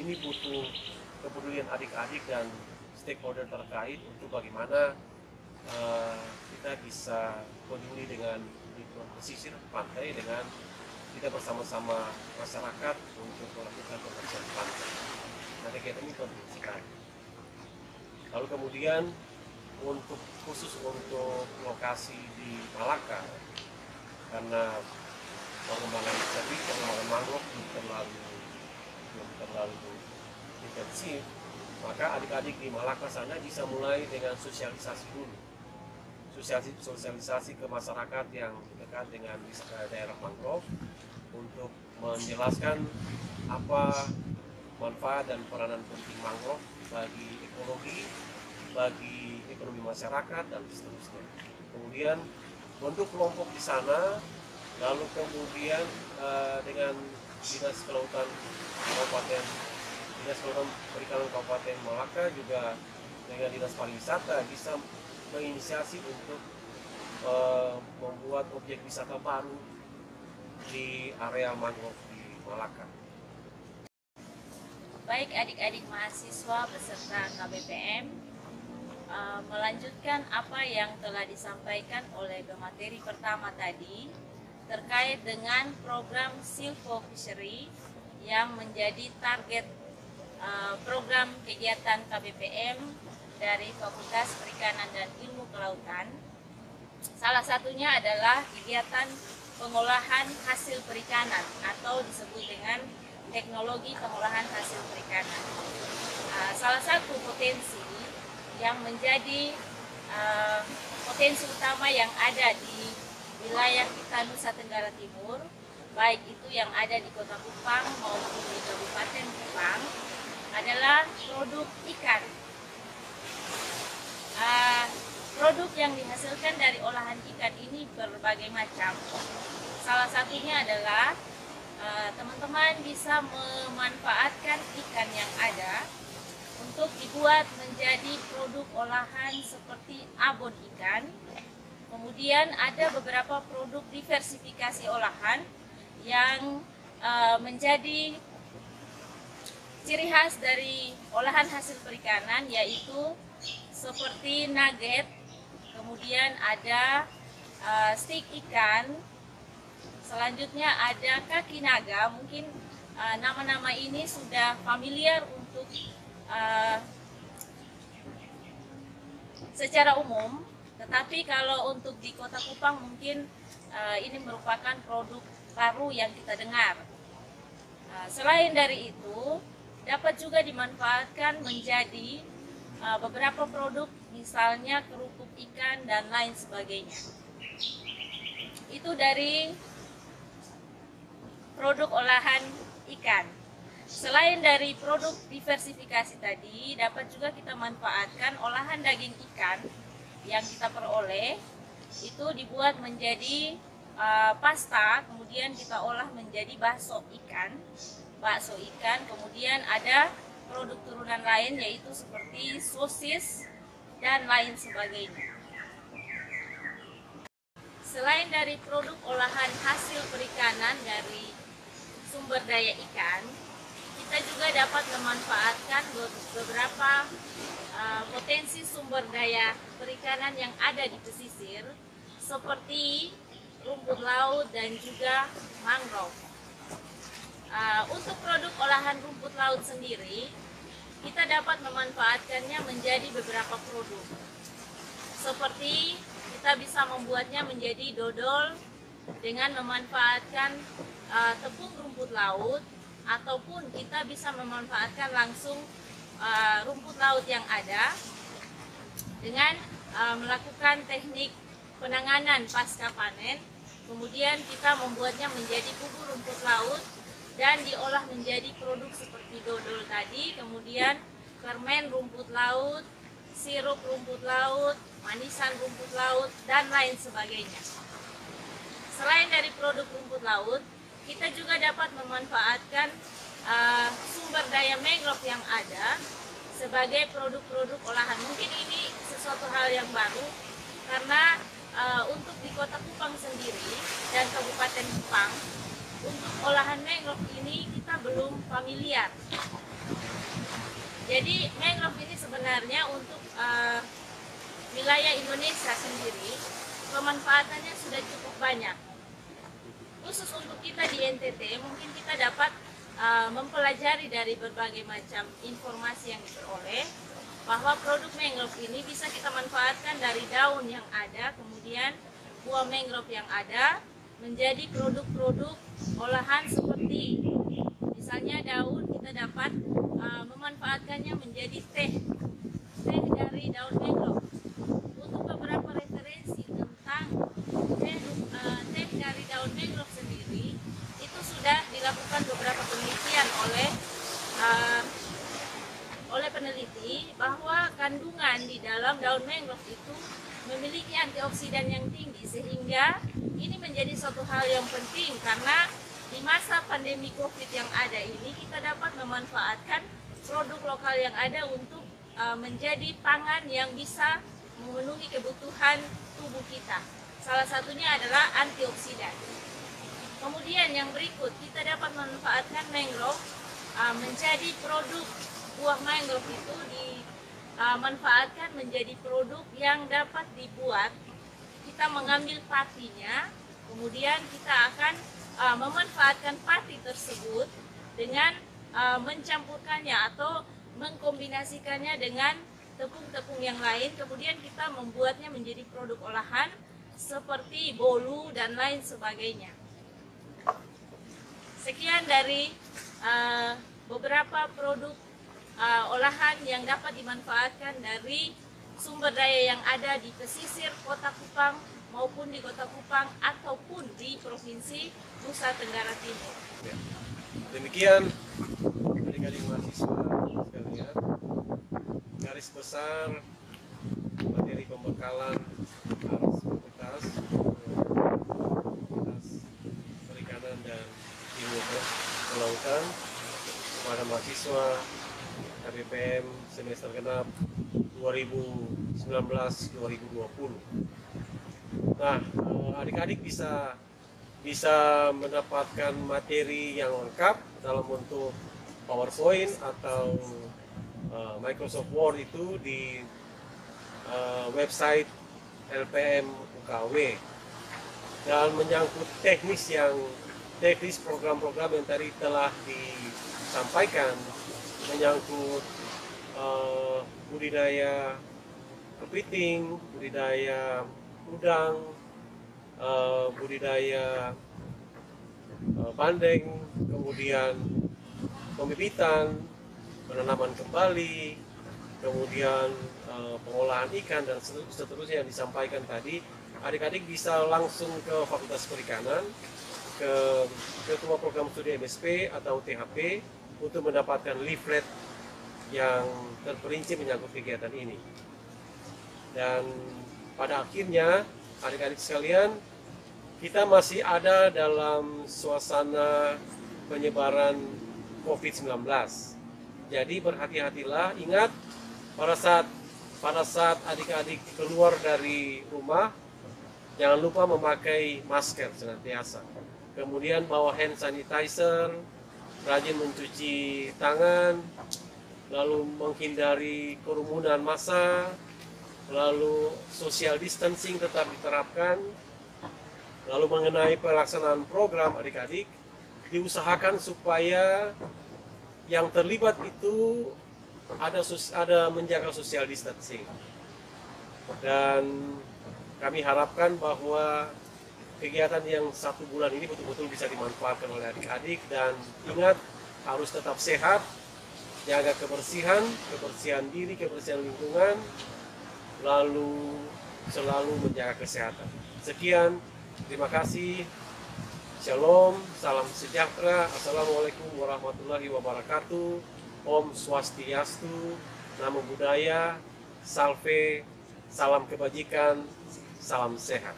ini butuh kepedulian adik-adik dan stakeholder terkait untuk bagaimana kita bisa peduli dengan lingkungan pesisir pantai dengan kita bersama-sama masyarakat untuk melakukan pembersihan pantai. Nah, kegiatan ini penting sekali. Lalu kemudian khusus untuk lokasi di Malaka, karena pengembangan mangrove belum terlalu intensif, maka adik-adik di Malaka sana bisa mulai dengan sosialisasi dulu. Sosialisasi ke masyarakat yang dekat dengan daerah mangrove untuk menjelaskan apa manfaat dan peranan penting mangrove bagi ekologi, bagi ekonomi masyarakat, dan seterusnya. Kemudian bentuk kelompok di sana, lalu kemudian dengan Dinas Kelautan Perikanan Kabupaten Malaka juga dengan Dinas Pariwisata bisa menginisiasi untuk membuat objek wisata baru di area mangrove di Malaka. Baik adik-adik mahasiswa beserta KBPM, melanjutkan apa yang telah disampaikan oleh pemateri pertama tadi terkait dengan program Silvo Fishery yang menjadi target program kegiatan KBPM dari Fakultas Perikanan dan Ilmu Kelautan. Salah satunya adalah kegiatan pengolahan hasil perikanan atau disebut dengan teknologi pengolahan hasil perikanan. Salah satu potensi yang menjadi potensi utama yang ada di wilayah kita Nusa Tenggara Timur, baik itu yang ada di Kota Kupang maupun di Kabupaten Kupang, adalah produk ikan. Produk yang dihasilkan dari olahan ikan ini berbagai macam. Salah satunya adalah teman-teman bisa memanfaatkan ikan yang ada untuk dibuat menjadi produk olahan seperti abon ikan. Kemudian ada beberapa produk diversifikasi olahan yang menjadi ciri khas dari olahan hasil perikanan, yaitu seperti nugget, kemudian ada steak ikan, selanjutnya ada kaki naga. Mungkin nama-nama ini sudah familiar untuk secara umum, tetapi kalau untuk di Kota Kupang mungkin ini merupakan produk baru yang kita dengar. Selain dari itu, dapat juga dimanfaatkan menjadi beberapa produk, misalnya kerupuk ikan dan lain sebagainya. Itu dari produk olahan ikan. Selain dari produk diversifikasi tadi, dapat juga kita manfaatkan olahan daging ikan yang kita peroleh, itu dibuat menjadi pasta, kemudian kita olah menjadi bakso ikan. Kemudian ada produk turunan lain, yaitu seperti sosis dan lain sebagainya. Selain dari produk olahan hasil perikanan dari sumber daya ikan, kita juga dapat memanfaatkan beberapa potensi sumber daya perikanan yang ada di pesisir, seperti rumput laut dan juga mangrove. Untuk produk olahan rumput laut sendiri, kita dapat memanfaatkannya menjadi beberapa produk. Seperti kita bisa membuatnya menjadi dodol dengan memanfaatkan tepung rumput laut, ataupun kita bisa memanfaatkan langsung rumput laut yang ada dengan melakukan teknik penanganan pasca panen. Kemudian kita membuatnya menjadi bubur rumput laut dan diolah menjadi produk seperti dodol tadi, kemudian permen rumput laut, sirup rumput laut, manisan rumput laut, dan lain sebagainya. Selain dari produk rumput laut, kita juga dapat memanfaatkan sumber daya mangrove yang ada sebagai produk-produk olahan. Mungkin ini sesuatu hal yang baru, karena untuk di Kota Kupang sendiri dan Kabupaten Kupang, untuk olahan mangrove ini kita belum familiar. Jadi mangrove ini sebenarnya untuk wilayah Indonesia sendiri pemanfaatannya sudah cukup banyak. Khusus untuk kita di NTT mungkin kita dapat mempelajari dari berbagai macam informasi yang diperoleh bahwa produk mangrove ini bisa kita manfaatkan dari daun yang ada, kemudian buah mangrove yang ada menjadi produk-produk olahan seperti misalnya daun kita dapat memanfaatkannya menjadi teh dari daun mangrove. Untuk beberapa referensi tentang teh dari daun mangrove sendiri itu sudah dilakukan beberapa penelitian oleh peneliti bahwa kandungan di dalam daun mangrove itu memiliki antioksidan yang tinggi, sehingga ini menjadi suatu hal yang penting karena di masa pandemi COVID yang ada ini kita dapat memanfaatkan produk lokal yang ada untuk menjadi pangan yang bisa memenuhi kebutuhan tubuh kita. Salah satunya adalah antioksidan. Kemudian yang berikut, kita dapat memanfaatkan mangrove menjadi produk buah mangrove itu dimanfaatkan menjadi produk yang dapat dibuat. Kita mengambil patinya, kemudian kita akan memanfaatkan pati tersebut dengan mencampurkannya atau mengkombinasikannya dengan tepung-tepung yang lain, kemudian kita membuatnya menjadi produk olahan seperti bolu dan lain sebagainya. Sekian dari beberapa produk olahan yang dapat dimanfaatkan dari sumber daya yang ada di pesisir Kota Kupang maupun di Kota Kupang ataupun di Provinsi Nusa Tenggara Timur. Demikian adik-adik mahasiswa sekalian, garis besar materi pembekalan Fakultas Perikanan dan Ilmu Kelautan kepada mahasiswa KPPM semester genap 2019-2020. Nah, adik-adik bisa mendapatkan materi yang lengkap dalam bentuk PowerPoint atau Microsoft Word itu di website LPM UKW. Dan menyangkut teknis program-program yang tadi telah disampaikan, menyangkut budidaya kepiting, budidaya udang, budidaya bandeng, kemudian pembibitan, penanaman kembali, kemudian pengolahan ikan dan seterusnya yang disampaikan tadi, adik-adik bisa langsung ke Fakultas Perikanan, ke Ketua Program Studi MSP atau THP untuk mendapatkan leaflet yang terperinci menyangkut kegiatan ini. Dan pada akhirnya, adik-adik sekalian, kita masih ada dalam suasana penyebaran COVID-19. Jadi berhati-hatilah, ingat pada saat adik-adik keluar dari rumah, jangan lupa memakai masker senantiasa. Kemudian bawa hand sanitizer, rajin mencuci tangan, lalu menghindari kerumunan massa, lalu social distancing tetap diterapkan. Lalu mengenai pelaksanaan program adik-adik, diusahakan supaya yang terlibat itu ada menjaga social distancing. Dan kami harapkan bahwa kegiatan yang 1 bulan ini betul-betul bisa dimanfaatkan oleh adik-adik, dan ingat harus tetap sehat, jaga kebersihan diri, kebersihan lingkungan, lalu selalu menjaga kesehatan. Sekian, terima kasih. Shalom, salam sejahtera. Assalamualaikum warahmatullahi wabarakatuh. Om Swastiastu, Namo Buddhaya, Salve, salam kebajikan, salam sehat.